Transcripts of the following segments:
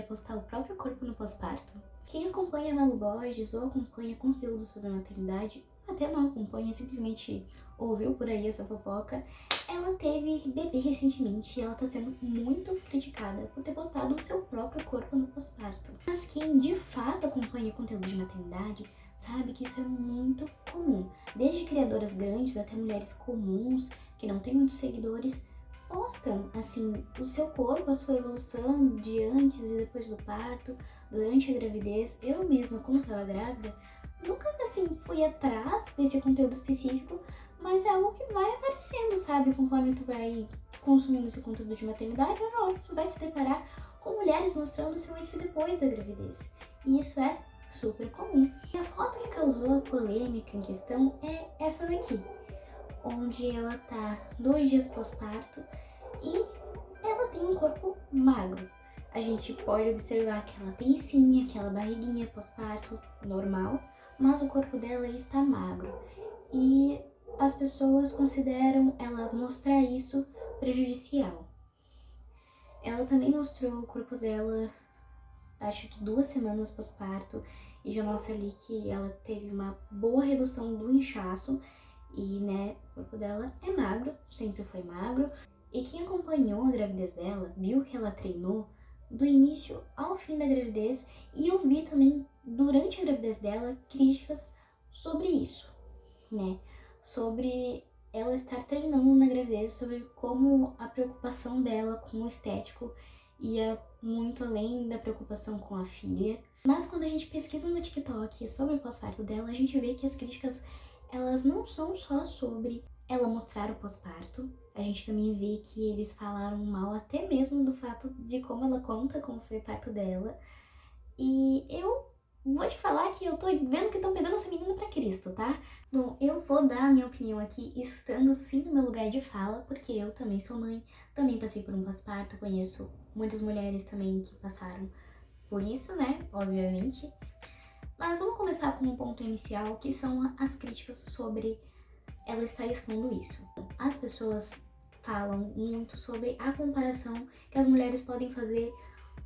mulher postar o próprio corpo no pós-parto? Quem acompanha a Malu Borges ou acompanha conteúdo sobre maternidade, ou até não acompanha, simplesmente ouviu por aí essa fofoca, ela teve bebê recentemente e ela tá sendo muito criticada por ter postado o seu próprio corpo no pós-parto. Mas quem de fato acompanha conteúdo de maternidade sabe que isso é muito comum. Desde criadoras grandes até mulheres comuns, que não têm muitos seguidores, postam, assim, o seu corpo, a sua evolução de antes e depois do parto, durante a gravidez. Eu mesma, quando estava grávida, nunca, assim, fui atrás desse conteúdo específico, mas é algo que vai aparecendo, sabe? Conforme tu vai consumindo esse conteúdo de maternidade, tu vai se deparar com mulheres mostrando o seu antes e depois da gravidez. E isso é super comum. E a foto que causou a polêmica em questão é essa daqui, onde ela tá 2 dias pós-parto e ela tem um corpo magro. A gente pode observar que ela tem sim aquela barriguinha pós-parto normal, mas o corpo dela está magro. E as pessoas consideram ela mostrar isso prejudicial. Ela também mostrou o corpo dela, acho que 2 semanas pós-parto, e já mostra ali que ela teve uma boa redução do inchaço. E, né, o corpo dela é magro, sempre foi magro. E quem acompanhou a gravidez dela, viu que ela treinou do início ao fim da gravidez. E eu vi também, durante a gravidez dela, críticas sobre isso, né? Sobre ela estar treinando na gravidez, sobre como a preocupação dela com o estético ia muito além da preocupação com a filha. Mas quando a gente pesquisa no TikTok sobre o pós-parto dela, a gente vê que as críticas, elas não são só sobre ela mostrar o pós-parto. A gente também vê que eles falaram mal até mesmo do fato de como ela conta como foi o parto dela. E eu vou te falar que eu tô vendo que estão pegando essa menina pra Cristo, tá? Bom, eu vou dar a minha opinião aqui, estando sim no meu lugar de fala, porque eu também sou mãe, também passei por um pós-parto, conheço muitas mulheres também que passaram por isso, né? Obviamente. Mas vamos começar com um ponto inicial, que são as críticas sobre ela estar expondo isso. As pessoas falam muito sobre a comparação que as mulheres podem fazer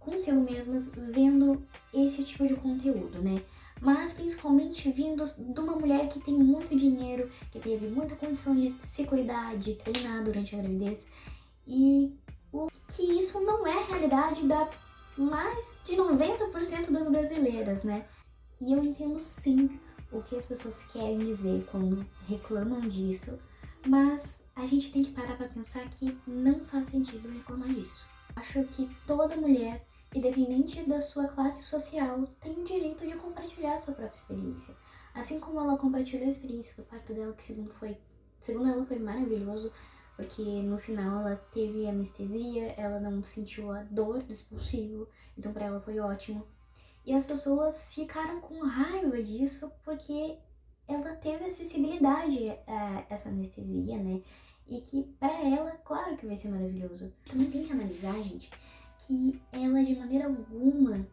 consigo mesmas vendo esse tipo de conteúdo, né? Mas principalmente vindo de uma mulher que tem muito dinheiro, que teve muita condição de se cuidar, de treinar durante a gravidez, e o que isso não é a realidade da mais de 90% das brasileiras, né? E eu entendo sim o que as pessoas querem dizer quando reclamam disso, mas a gente tem que parar pra pensar que não faz sentido reclamar disso. Acho que toda mulher, independente da sua classe social, tem o direito de compartilhar a sua própria experiência. Assim como ela compartilhou a experiência do parto dela, que segundo ela foi maravilhoso, porque no final ela teve anestesia, ela não sentiu a dor do expulsivo, então pra ela foi ótimo. E as pessoas ficaram com raiva disso porque ela teve acessibilidade a essa anestesia, né? E que pra ela, claro que vai ser maravilhoso. Também tem que analisar, gente, que ela de maneira alguma,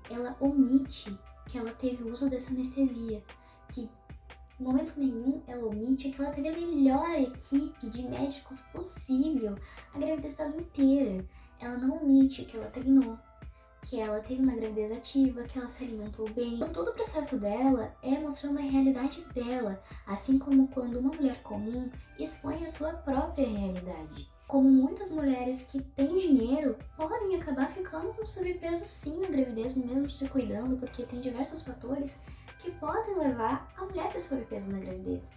ela omite que ela teve o uso dessa anestesia. Que em momento nenhum ela omite que ela teve a melhor equipe de médicos possível a gravidez dela inteira. Ela não omite que ela treinou, que ela teve uma gravidez ativa, que ela se alimentou bem. Então, todo o processo dela é mostrando a realidade dela, assim como quando uma mulher comum expõe a sua própria realidade. Como muitas mulheres que têm dinheiro podem acabar ficando com sobrepeso sim na gravidez, mesmo se cuidando, porque tem diversos fatores que podem levar a mulher a ter sobrepeso na gravidez.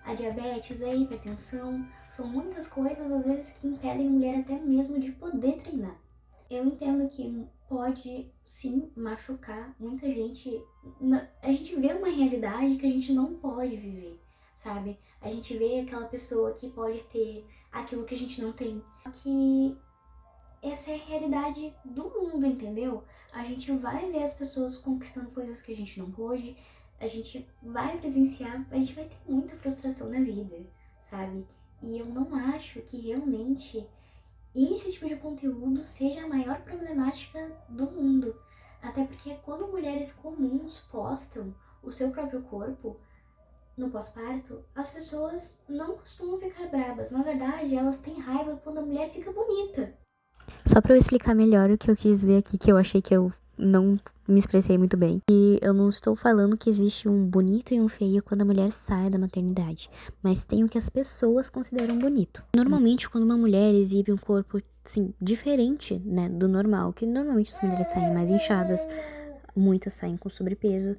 A diabetes, a hipertensão, são muitas coisas às vezes que impedem a mulher até mesmo de poder treinar. Eu entendo que pode sim machucar muita gente. A gente vê uma realidade que a gente não pode viver, sabe? A gente vê aquela pessoa que pode ter aquilo que a gente não tem. Que essa é a realidade do mundo, entendeu? A gente vai ver as pessoas conquistando coisas que a gente não pôde, a gente vai presenciar, a gente vai ter muita frustração na vida, sabe? E eu não acho que realmente esse tipo de conteúdo seja a maior problemática do mundo. Até porque quando mulheres comuns postam o seu próprio corpo no pós-parto, as pessoas não costumam ficar bravas. Na verdade, elas têm raiva quando a mulher fica bonita. Só pra eu explicar melhor o que eu quis dizer aqui, que eu achei que eu não me expressei muito bem. E eu não estou falando que existe um bonito e um feio quando a mulher sai da maternidade, mas tem o que as pessoas consideram bonito. Normalmente, quando uma mulher exibe um corpo, assim, diferente, né, do normal, que normalmente as mulheres saem mais inchadas, muitas saem com sobrepeso,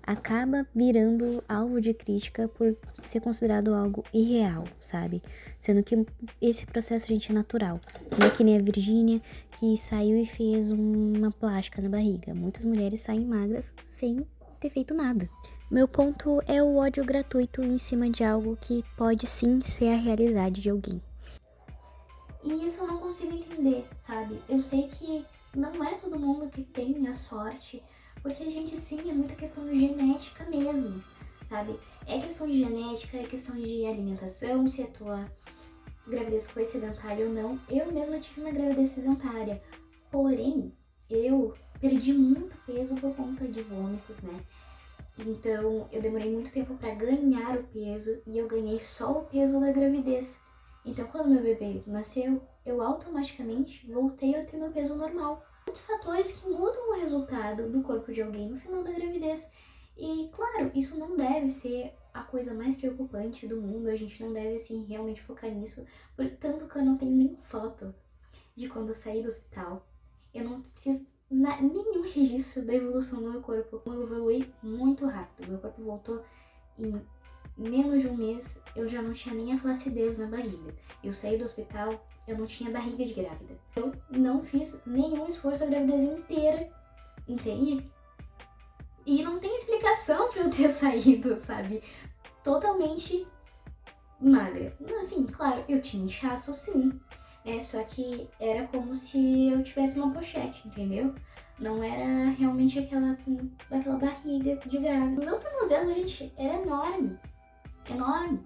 acaba virando alvo de crítica por ser considerado algo irreal, sabe? Sendo que esse processo, gente, é natural. Não é que nem a Virgínia, que saiu e fez uma plástica na barriga. Muitas mulheres saem magras sem ter feito nada. Meu ponto é o ódio gratuito em cima de algo que pode sim ser a realidade de alguém. E isso eu não consigo entender, sabe? Eu sei que não é todo mundo que tem a sorte, porque a gente sim é muita questão de genética mesmo, sabe? É questão de genética, é questão de alimentação, se a tua gravidez foi sedentária ou não. Eu mesma tive uma gravidez sedentária, porém eu perdi muito peso por conta de vômitos, né? Então eu demorei muito tempo pra ganhar o peso e eu ganhei só o peso da gravidez. Então quando meu bebê nasceu, eu automaticamente voltei a ter meu peso normal. Muitos fatores que mudam o resultado do corpo de alguém no final da gravidez. E claro, isso não deve ser a coisa mais preocupante do mundo, a gente não deve assim realmente focar nisso, portanto que eu não tenho nem foto de quando eu saí do hospital. Eu não fiz nenhum registro da evolução do meu corpo. Eu evolui muito rápido. Meu corpo voltou em menos de um mês. Eu já não tinha nem a flacidez na barriga. Eu saí do hospital, eu não tinha barriga de grávida. Eu não fiz nenhum esforço a gravidez inteira, entende? E não tem explicação pra eu ter saído, sabe? Totalmente magra. Assim, claro, eu tinha inchaço sim. Só que era como se eu tivesse uma pochete, entendeu? Não era realmente aquela barriga de grávida. O meu tornozelo, gente, era enorme. Enorme.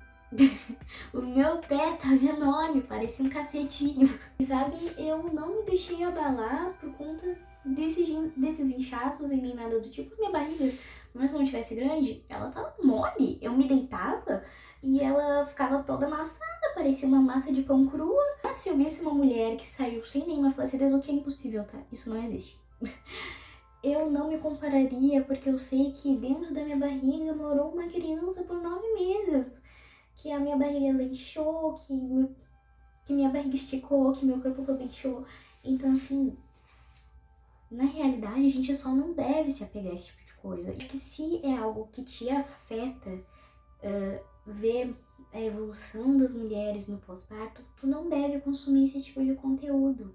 O meu pé tava enorme, parecia um cacetinho. E sabe, eu não me deixei abalar por conta desses inchaços e nem nada do tipo. Minha barriga, mas se não tivesse grande, ela tava mole. Eu me deitava e ela ficava toda amassada, parecia uma massa de pão crua. Mas se eu visse uma mulher que saiu sem nenhuma flacidez, o que é impossível, tá? Isso não existe. Eu não me compararia porque eu sei que dentro da minha barriga morou uma criança por 9 meses. Que a minha barriga ela inchou, que minha barriga esticou, que meu corpo todo inchou. Então, assim, na realidade, a gente só não deve se apegar a esse tipo de coisa. Acho que se é algo que te afeta, ver a evolução das mulheres no pós-parto, tu não deve consumir esse tipo de conteúdo.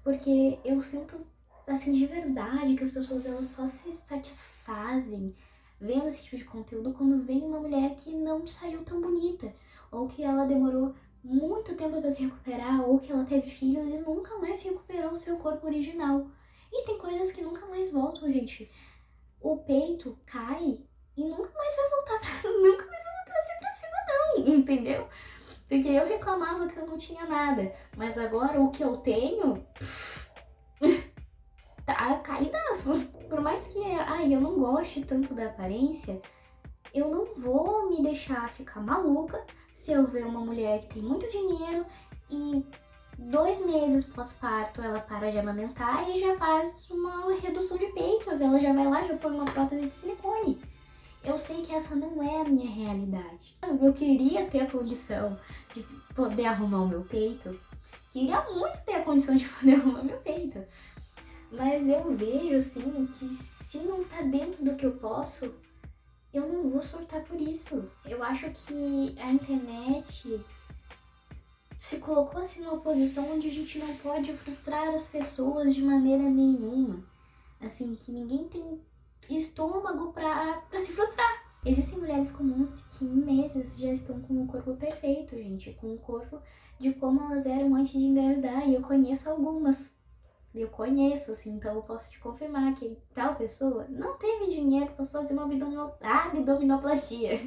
Porque eu sinto, assim, de verdade que as pessoas elas só se satisfazem vendo esse tipo de conteúdo quando vem uma mulher que não saiu tão bonita, ou que ela demorou muito tempo para se recuperar, ou que ela teve filho e nunca mais se recuperou o seu corpo original. E tem coisas que nunca mais voltam, gente. O peito cai e nunca mais vai voltar nunca mais vai voltar assim pra cima não, entendeu? Porque eu reclamava que eu não tinha nada, mas agora o que eu tenho tá caidaço. Por mais que eu não goste tanto da aparência, eu não vou me deixar ficar maluca se eu ver uma mulher que tem muito dinheiro e 2 meses pós-parto ela para de amamentar e já faz uma redução de peito. Ela já vai lá, já põe uma prótese de silicone. Eu sei que essa não é a minha realidade. Eu queria ter a condição de poder arrumar o meu peito. Queria muito ter a condição de poder arrumar meu peito. Mas eu vejo, assim, que se não tá dentro do que eu posso, eu não vou surtar por isso. Eu acho que a internet se colocou assim numa posição onde a gente não pode frustrar as pessoas de maneira nenhuma. Assim, que ninguém tem estômago pra se frustrar. Existem mulheres comuns que em meses já estão com o corpo perfeito, gente. Com o corpo de como elas eram antes de engravidar. E eu conheço algumas. Eu conheço, assim, então eu posso te confirmar que tal pessoa não teve dinheiro pra fazer uma abdominoplastia.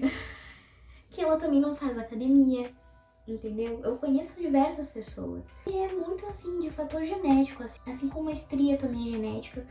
Que ela também não faz academia, entendeu? Eu conheço diversas pessoas. E é muito, assim, de fator genético, assim como a estria também é genética,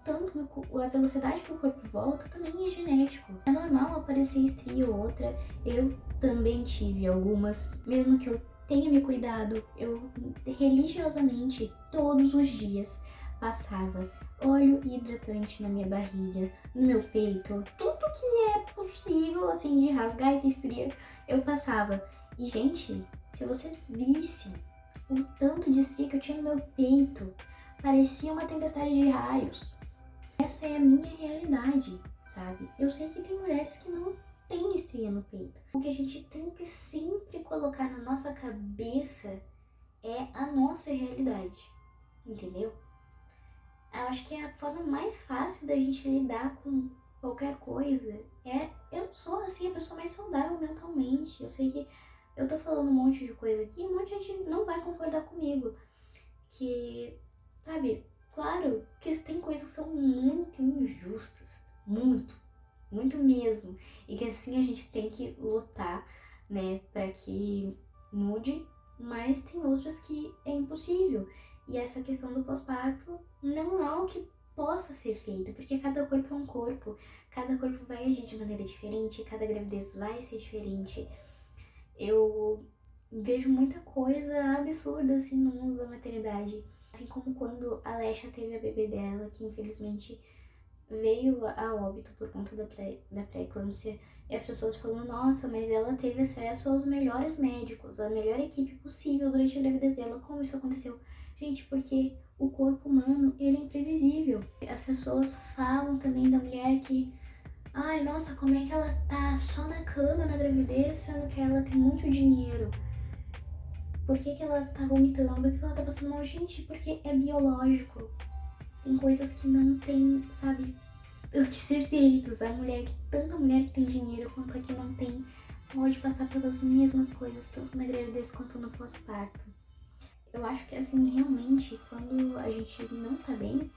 a velocidade que o corpo volta também é genético. É normal aparecer estria ou outra, eu também tive algumas, mesmo que eu tenha me cuidado. Eu religiosamente, todos os dias, passava óleo hidratante na minha barriga, no meu peito, tudo que é possível, assim, de rasgar e ter estria, eu passava. E, gente, se você visse o tanto de estria que eu tinha no meu peito, parecia uma tempestade de raios. Essa é a minha realidade, sabe? Eu sei que tem mulheres que não têm estria no peito. O que a gente tem que sempre colocar na nossa cabeça é a nossa realidade, entendeu? Eu acho que é a forma mais fácil da gente lidar com qualquer coisa. Eu sou, assim, a pessoa mais saudável mentalmente. Eu sei que eu tô falando um monte de coisa aqui e um monte de gente não vai concordar comigo. Que, sabe, claro que tem coisas que são muito injustas. Muito mesmo. E que assim a gente tem que lutar, né, pra que mude. Mas tem outras que é impossível. E essa questão do pós-parto não é algo que possa ser feito, porque cada corpo é um corpo, cada corpo vai agir de maneira diferente, cada gravidez vai ser diferente. Eu vejo muita coisa absurda assim no mundo da maternidade, assim como quando a Alexa teve a bebê dela, que infelizmente veio a óbito por conta da pré-eclâmpsia, e as pessoas falam, nossa, mas ela teve acesso aos melhores médicos, a melhor equipe possível durante a gravidez dela. Como isso aconteceu? Gente, porque o corpo humano, ele é imprevisível. As pessoas falam também da mulher que, ai, nossa, como é que ela tá só na cama na gravidez, sendo que ela tem muito dinheiro? Por que ela tá vomitando? Por que ela tá passando mal? Gente, porque é biológico. Tem coisas que não tem, sabe, o que ser feitos. Tanta mulher que tem dinheiro quanto a que não tem, pode passar pelas mesmas coisas, tanto na gravidez quanto no pós-parto. Eu acho que, assim, realmente, quando a gente não tá bem,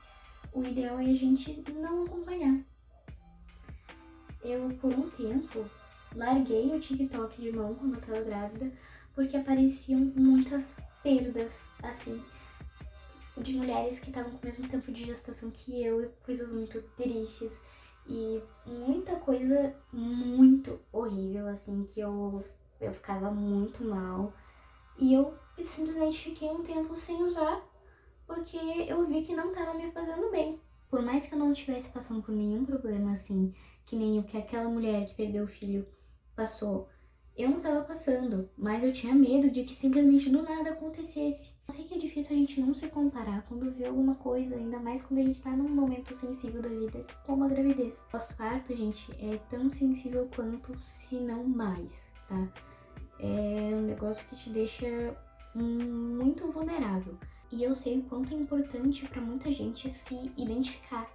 o ideal é a gente não acompanhar. Eu, por um tempo, larguei o TikTok de mão quando eu tava grávida, porque apareciam muitas perdas, assim, de mulheres que estavam com o mesmo tempo de gestação que eu, e coisas muito tristes e muita coisa muito horrível, assim, que eu ficava muito mal. E eu simplesmente fiquei um tempo sem usar, porque eu vi que não tava me fazendo bem. Por mais que eu não estivesse passando por nenhum problema assim, que nem o que aquela mulher que perdeu o filho passou, eu não tava passando, mas eu tinha medo de que simplesmente do nada acontecesse. Eu sei que é difícil a gente não se comparar quando vê alguma coisa, ainda mais quando a gente tá num momento sensível da vida, como a gravidez. O pós-parto, gente, é tão sensível quanto, se não mais, tá? É um negócio que te deixa muito vulnerável. E eu sei o quanto é importante para muita gente se identificar.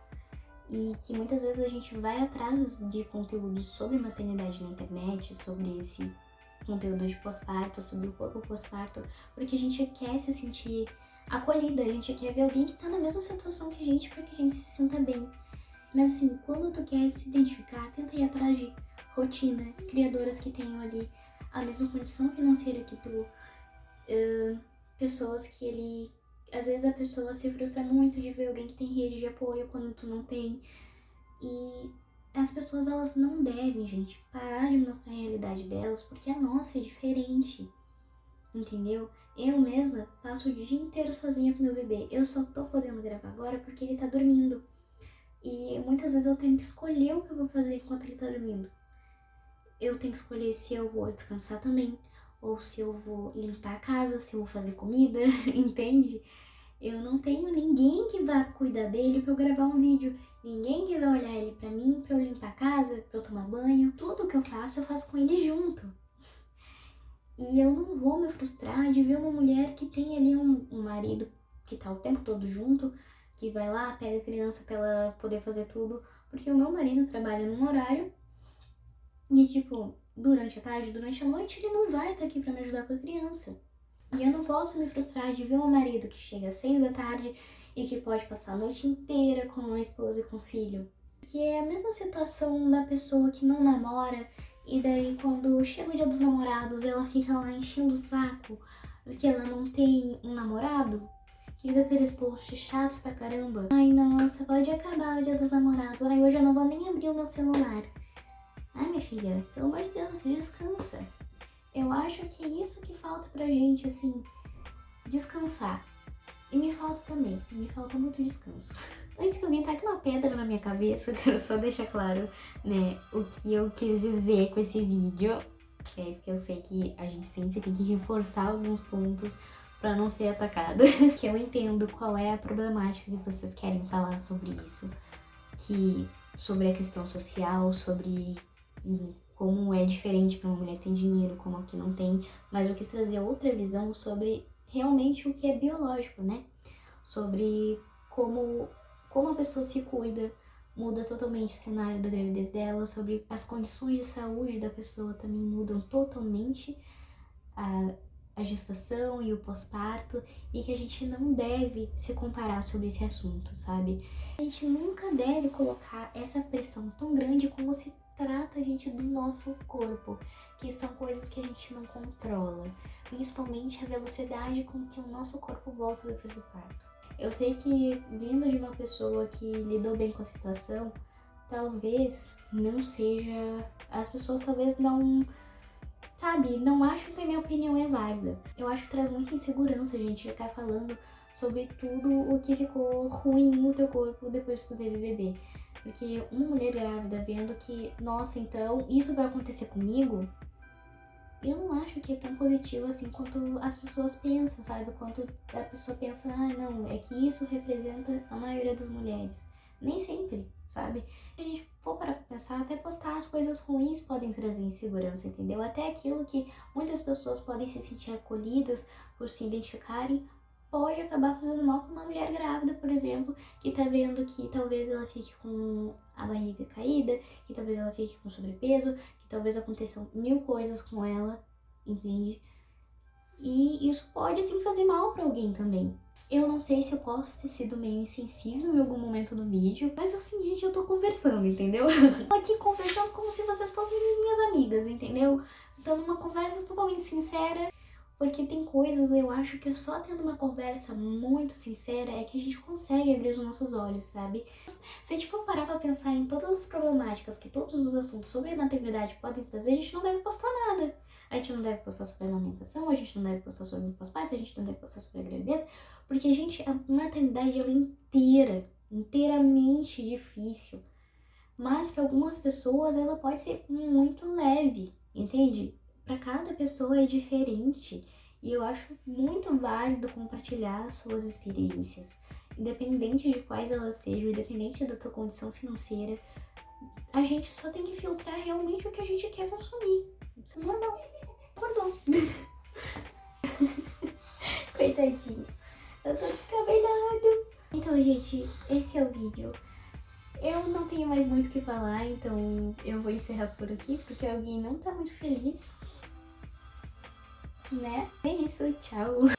E que muitas vezes a gente vai atrás de conteúdo sobre maternidade na internet, sobre esse conteúdo de pós-parto, sobre o corpo pós-parto, porque a gente quer se sentir acolhida, a gente quer ver alguém que tá na mesma situação que a gente para que a gente se sinta bem. Mas assim, quando tu quer se identificar, tenta ir atrás de rotina, criadoras que tenham ali a mesma condição financeira que tu, pessoas que às vezes a pessoa se frustra muito de ver alguém que tem rede de apoio quando tu não tem. E as pessoas, elas não devem, gente, parar de mostrar a realidade delas, porque a nossa é diferente, entendeu? Eu mesma passo o dia inteiro sozinha com meu bebê. Eu só tô podendo gravar agora porque ele tá dormindo. E muitas vezes eu tenho que escolher o que eu vou fazer enquanto ele tá dormindo. Eu tenho que escolher se eu vou descansar também, ou se eu vou limpar a casa, se eu vou fazer comida, entende? Eu não tenho ninguém que vá cuidar dele pra eu gravar um vídeo, ninguém que vai olhar ele pra mim, pra eu limpar a casa, pra eu tomar banho. Tudo que eu faço com ele junto. E eu não vou me frustrar de ver uma mulher que tem ali um marido que tá o tempo todo junto, que vai lá, pega a criança pra ela poder fazer tudo, porque o meu marido trabalha num horário e, tipo, durante a tarde, durante a noite, ele não vai estar aqui pra me ajudar com a criança. E eu não posso me frustrar de ver um marido que chega às 6 da tarde e que pode passar a noite inteira com a esposa e com o filho. Que é a mesma situação da pessoa que não namora e daí quando chega o dia dos namorados ela fica lá enchendo o saco porque ela não tem um namorado. Que fica aqueles posts chatos pra caramba. Ai, nossa, pode acabar o dia dos namorados. Ai, hoje eu não vou nem abrir o meu celular. Ai, minha filha, pelo amor de Deus, descansa. Eu acho que é isso que falta pra gente, assim, descansar. E me falta também, me falta muito descanso. Antes que alguém taque uma pedra na minha cabeça, eu quero só deixar claro, né, o que eu quis dizer com esse vídeo. Porque eu sei que a gente sempre tem que reforçar alguns pontos pra não ser atacada. Que eu entendo qual é a problemática que vocês querem falar sobre isso. Sobre a questão social, sobre como é diferente para uma mulher ter dinheiro, como aqui não tem. Mas eu quis trazer outra visão sobre realmente o que é biológico, né? Sobre como a pessoa se cuida, muda totalmente o cenário da gravidez dela, sobre as condições de saúde da pessoa também mudam totalmente a gestação e o pós-parto, e que a gente não deve se comparar sobre esse assunto, sabe? A gente nunca deve colocar essa pressão tão grande como se trata a gente do nosso corpo, que são coisas que a gente não controla, principalmente a velocidade com que o nosso corpo volta depois do parto. Eu sei que, vindo de uma pessoa que lidou bem com a situação, talvez não seja... As pessoas talvez não... Sabe, não acham que a minha opinião é válida. Eu acho que traz muita insegurança a gente ficar falando sobre tudo o que ficou ruim no teu corpo depois que tu teve bebê. Porque uma mulher grávida vendo que, nossa, então isso vai acontecer comigo, eu não acho que é tão positivo assim quanto as pessoas pensam, sabe? Quanto a pessoa pensa, não, é que isso representa a maioria das mulheres. Nem sempre, sabe? Se a gente for parar pra pensar, até postar as coisas ruins podem trazer insegurança, entendeu? Até aquilo que muitas pessoas podem se sentir acolhidas por se identificarem, pode acabar fazendo mal para uma mulher grávida, por exemplo, que tá vendo que talvez ela fique com a barriga caída, que talvez ela fique com sobrepeso, que talvez aconteçam mil coisas com ela, entende? E isso pode, sim, fazer mal para alguém também. Eu não sei se eu posso ter sido meio insensível em algum momento do vídeo, mas assim, gente, eu tô conversando, entendeu? Tô aqui conversando como se vocês fossem minhas amigas, entendeu? Então, numa conversa totalmente sincera, porque tem coisas, eu acho que só tendo uma conversa muito sincera é que a gente consegue abrir os nossos olhos, sabe? Se a gente for parar pra pensar em todas as problemáticas que todos os assuntos sobre a maternidade podem trazer, a gente não deve postar nada. A gente não deve postar sobre a amamentação, a gente não deve postar sobre o pós-parto, a gente não deve postar sobre a gravidez, porque, gente, a maternidade ela é inteiramente difícil. Mas para algumas pessoas ela pode ser muito leve, entende? Para cada pessoa é diferente. E eu acho muito válido compartilhar suas experiências, independente de quais elas sejam, independente da tua condição financeira. A gente só tem que filtrar realmente o que a gente quer consumir. Isso é normal. Acordou. Coitadinho. Eu tô descabelado. Então, gente, esse é o vídeo. Eu não tenho mais muito o que falar, então eu vou encerrar por aqui, porque alguém não tá muito feliz, né? É isso, tchau!